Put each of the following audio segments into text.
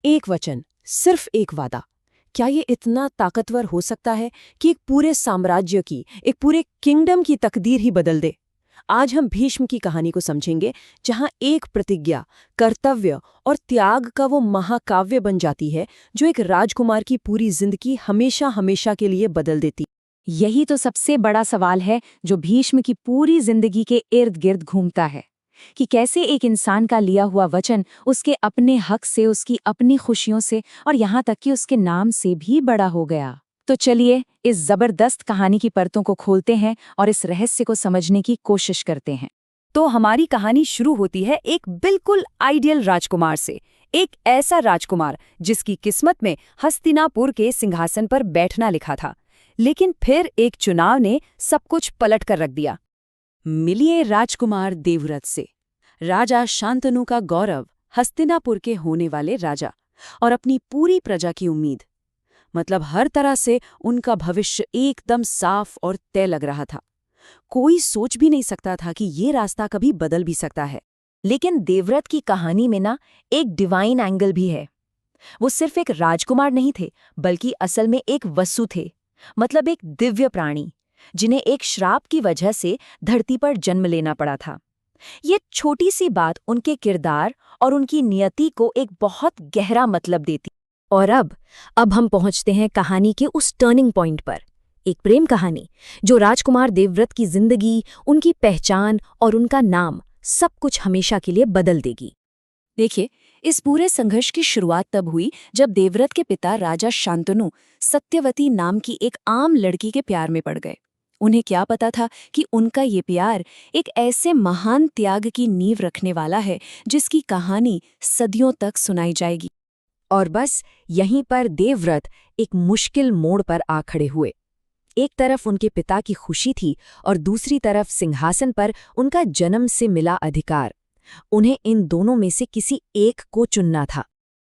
एक वचन, सिर्फ एक वादा। क्या ये इतना ताकतवर हो सकता है कि एक पूरे साम्राज्य की, एक पूरे किंगडम की तकदीर ही बदल दे? आज हम भीष्म की कहानी को समझेंगे, जहां एक प्रतिज्ञा, कर्तव्य और त्याग का वो महाकाव्य बन जाती है जो एक राजकुमार की पूरी जिंदगी हमेशा हमेशा के लिए बदल देती। यही तो सबसे बड़ा सवाल है जो भीष्म की पूरी जिंदगी के इर्द गिर्द घूमता है कि कैसे एक इंसान का लिया हुआ वचन उसके अपने हक से, उसकी अपनी खुशियों से और यहाँ तक कि उसके नाम से भी बड़ा हो गया। तो चलिए इस जबरदस्त कहानी की परतों को खोलते हैं और इस रहस्य को समझने की कोशिश करते हैं। तो हमारी कहानी शुरू होती है एक बिल्कुल आइडियल राजकुमार से। एक ऐसा राजकुमार जिसकी किस्मत में हस्तिनापुर के सिंहासन पर बैठना लिखा था, लेकिन फिर एक चुनाव ने सब कुछ पलट कर रख दिया। मिलिए राजकुमार देवव्रत से, राजा शांतनु का गौरव, हस्तिनापुर के होने वाले राजा और अपनी पूरी प्रजा की उम्मीद। मतलब हर तरह से उनका भविष्य एकदम साफ और तय लग रहा था। कोई सोच भी नहीं सकता था कि ये रास्ता कभी बदल भी सकता है। लेकिन देवव्रत की कहानी में ना एक डिवाइन एंगल भी है। वो सिर्फ एक राजकुमार नहीं थे, बल्कि असल में एक वसु थे, मतलब एक दिव्य प्राणी जिन्हें एक श्राप की वजह से धरती पर जन्म लेना पड़ा था। ये छोटी सी बात उनके किरदार और उनकी नियति को एक बहुत गहरा मतलब देती। और अब हम पहुंचते हैं कहानी के उस टर्निंग पॉइंट पर। एक प्रेम कहानी जो राजकुमार देवव्रत की जिंदगी, उनकी पहचान और उनका नाम सब कुछ हमेशा के लिए बदल देगी। देखिए, इस पूरे संघर्ष की शुरुआत तब हुई जब देवव्रत के पिता राजा शांतनु सत्यवती नाम की एक आम लड़की के प्यार में पड़ गए। उन्हें क्या पता था कि उनका ये प्यार एक ऐसे महान त्याग की नींव रखने वाला है जिसकी कहानी सदियों तक सुनाई जाएगी। और बस यहीं पर देवव्रत एक मुश्किल मोड़ पर आ खड़े हुए। एक तरफ उनके पिता की खुशी थी और दूसरी तरफ सिंहासन पर उनका जन्म से मिला अधिकार। उन्हें इन दोनों में से किसी एक को चुनना था।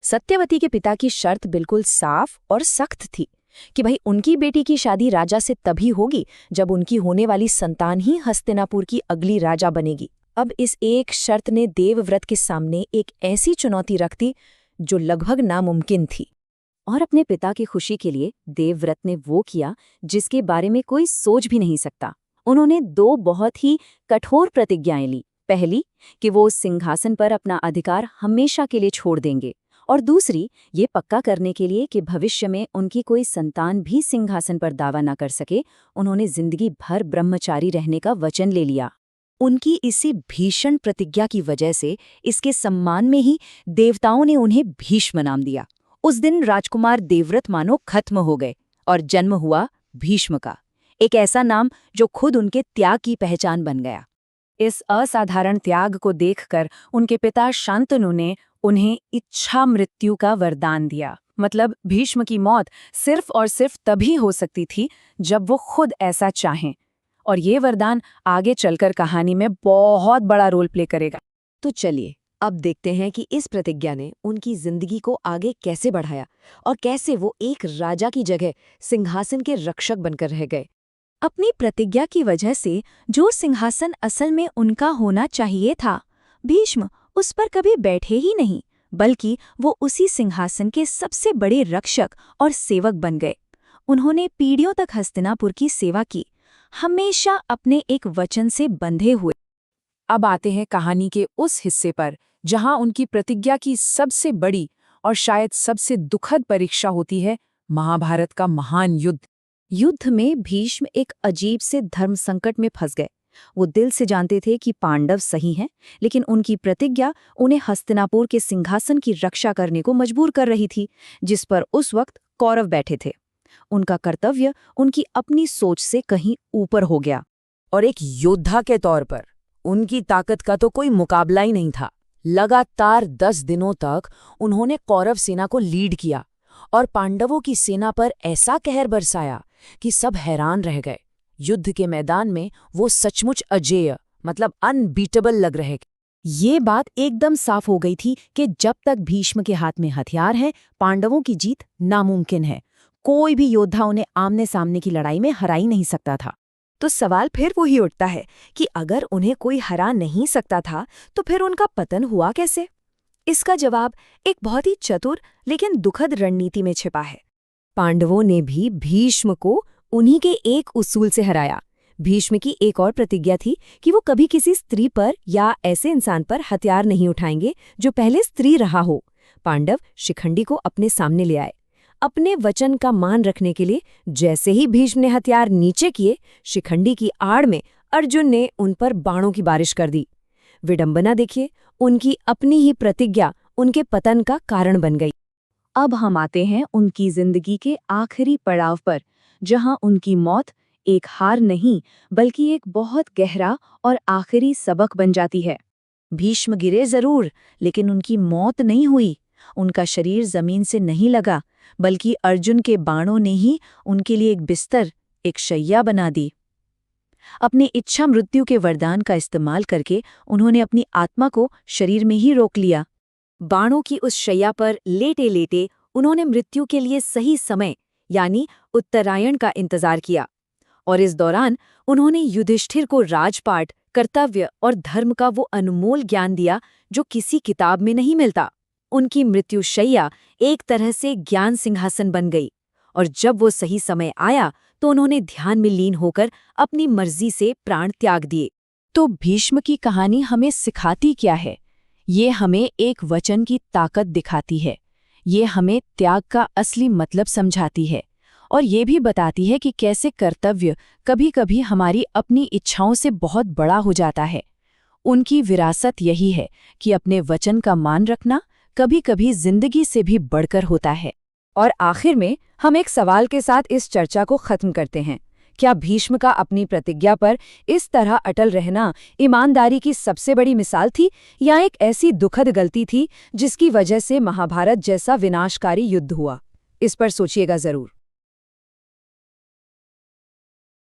सत्यवती के पिता की शर्त बिल्कुल साफ और सख्त थी कि भाई उनकी बेटी की शादी राजा से तभी होगी जब उनकी होने वाली संतान ही हस्तिनापुर की अगली राजा बनेगी। अब इस एक शर्त ने देवव्रत के सामने एक ऐसी चुनौती रख दी जो लगभग नामुमकिन थी। और अपने पिता की खुशी के लिए देवव्रत ने वो किया जिसके बारे में कोई सोच भी नहीं सकता। उन्होंने दो बहुत ही कठोर प्रतिज्ञाएं ली। पहली कि वो उस सिंहासन पर अपना अधिकार हमेशा के लिए छोड़ देंगे, और दूसरी ये पक्का करने के लिए कि भविष्य में उनकी कोई संतान भी सिंहासन पर दावा न कर सके, उन्होंने जिंदगी भर ब्रह्मचारी रहने का वचन ले लिया। उनकी इसी भीषण प्रतिज्ञा की वजह से इसके सम्मान में ही देवताओं ने उन्हें भीष्म नाम दिया। उस दिन राजकुमार देवव्रत मानो खत्म हो गए और जन्म हुआ भीष्म का, एक ऐसा नाम जो खुद उनके त्याग की पहचान बन गया। इस असाधारण त्याग को देखकर उनके पिता शांतनु ने उन्हें इच्छा मृत्यु का वरदान दिया। मतलब भीष्म की मौत सिर्फ और सिर्फ तभी हो सकती थी जब वो खुद ऐसा चाहें, और ये वरदान आगे चलकर कहानी में बहुत बड़ा रोल प्ले करेगा। तो चलिए अब देखते हैं कि इस प्रतिज्ञा ने उनकी जिंदगी को आगे कैसे बढ़ाया और कैसे वो एक राजा की जगह सिंहासन के रक्षक बनकर रह गए। अपनी प्रतिज्ञा की वजह से जो सिंहासन असल में उनका होना चाहिए था, भीष्म उस पर कभी बैठे ही नहीं, बल्कि वो उसी सिंहासन के सबसे बड़े रक्षक और सेवक बन गए। उन्होंने पीढ़ियों तक हस्तिनापुर की सेवा की, हमेशा अपने एक वचन से बंधे हुए। अब आते हैं कहानी के उस हिस्से पर जहां उनकी प्रतिज्ञा की सबसे बड़ी और शायद सबसे दुखद परीक्षा होती है, महाभारत का महान युद्ध। युद्ध में भीष्म एक अजीब से धर्म संकट में फंस गए। वो दिल से जानते थे कि पांडव सही हैं, लेकिन उनकी प्रतिज्ञा उन्हें हस्तिनापुर के सिंहासन की रक्षा करने को मजबूर कर रही थी, जिस पर उस वक्त कौरव बैठे थे। उनका कर्तव्य उनकी अपनी सोच से कहीं ऊपर हो गया, और एक योद्धा के तौर पर उनकी ताकत का तो कोई मुकाबला ही नहीं था। लगातार 10 दिनों तक उन्होंने कौरव सेना को लीड किया और पांडवों की सेना पर ऐसा कहर बरसाया कि सब हैरान रह गए। युद्ध के मैदान में वो सचमुच अजेय, मतलब अनबीटेबल लग रहे। ये बात एकदम साफ हो गई थी कि जब तक भीष्म के हाथ में हथियार हैं, पांडवों की जीत नामुमकिन है। कोई भी योद्धा उन्हें आमने सामने की लड़ाई में हरा ही नहीं सकता था। तो सवाल फिर वही उठता है कि अगर उन्हें कोई हरा नहीं सकता था, तो फिर उनका पतन हुआ कैसे? इसका जवाब एक बहुत ही चतुर लेकिन दुखद रणनीति में छिपा है। पांडवों ने भी भीष्म को उन्हीं के एक उसूल से हराया। भीष्म की एक और प्रतिज्ञा थी कि वो कभी किसी स्त्री पर या ऐसे इंसान पर हथियार नहीं उठाएंगे जो पहले स्त्री रहा हो। पांडव शिखंडी को अपने सामने ले आए। अपने वचन का मान रखने के लिए जैसे ही भीष्म ने हथियार नीचे किए, शिखंडी की आड़ में अर्जुन ने उन पर बाणों की बारिश कर दी। विडंबना देखिए, उनकी अपनी ही प्रतिज्ञा उनके पतन का कारण बन गई। अब हम आते हैं उनकी जिंदगी के आखिरी पड़ाव पर, जहां उनकी मौत एक हार नहीं बल्कि एक बहुत गहरा और आखिरी सबक बन जाती है। भीष्म गिरे जरूर, लेकिन उनकी मौत नहीं हुई। उनका शरीर जमीन से नहीं लगा, बल्कि अर्जुन के बाणों ने ही उनके लिए एक बिस्तर, एक शैया बना दी। अपनी इच्छा मृत्यु के वरदान का इस्तेमाल करके उन्होंने अपनी आत्मा को शरीर में ही रोक लिया। बाणों की उस शैया पर लेटे लेटे उन्होंने मृत्यु के लिए सही समय यानी उत्तरायण का इंतजार किया, और इस दौरान उन्होंने युधिष्ठिर को राजपाट, कर्तव्य और धर्म का वो अनमोल ज्ञान दिया जो किसी किताब में नहीं मिलता। उनकी मृत्यु शैया एक तरह से ज्ञान सिंहासन बन गई, और जब वो सही समय आया तो उन्होंने ध्यान में लीन होकर अपनी मर्जी से प्राण त्याग दिए। तो भीष्म की कहानी हमें सिखाती क्या है? ये हमें एक वचन की ताकत दिखाती है। ये हमें त्याग का असली मतलब समझाती है, और ये भी बताती है कि कैसे कर्तव्य कभी-कभी हमारी अपनी इच्छाओं से बहुत बड़ा हो जाता है। उनकी विरासत यही है कि अपने वचन का मान रखना कभी-कभी जिंदगी से भी बढ़कर होता है। और आखिर में हम एक सवाल के साथ इस चर्चा को खत्म करते हैं। क्या भीष्म का अपनी प्रतिज्ञा पर इस तरह अटल रहना ईमानदारी की सबसे बड़ी मिसाल थी, या एक ऐसी दुखद गलती थी जिसकी वजह से महाभारत जैसा विनाशकारी युद्ध हुआ? इस पर सोचिएगा जरूर।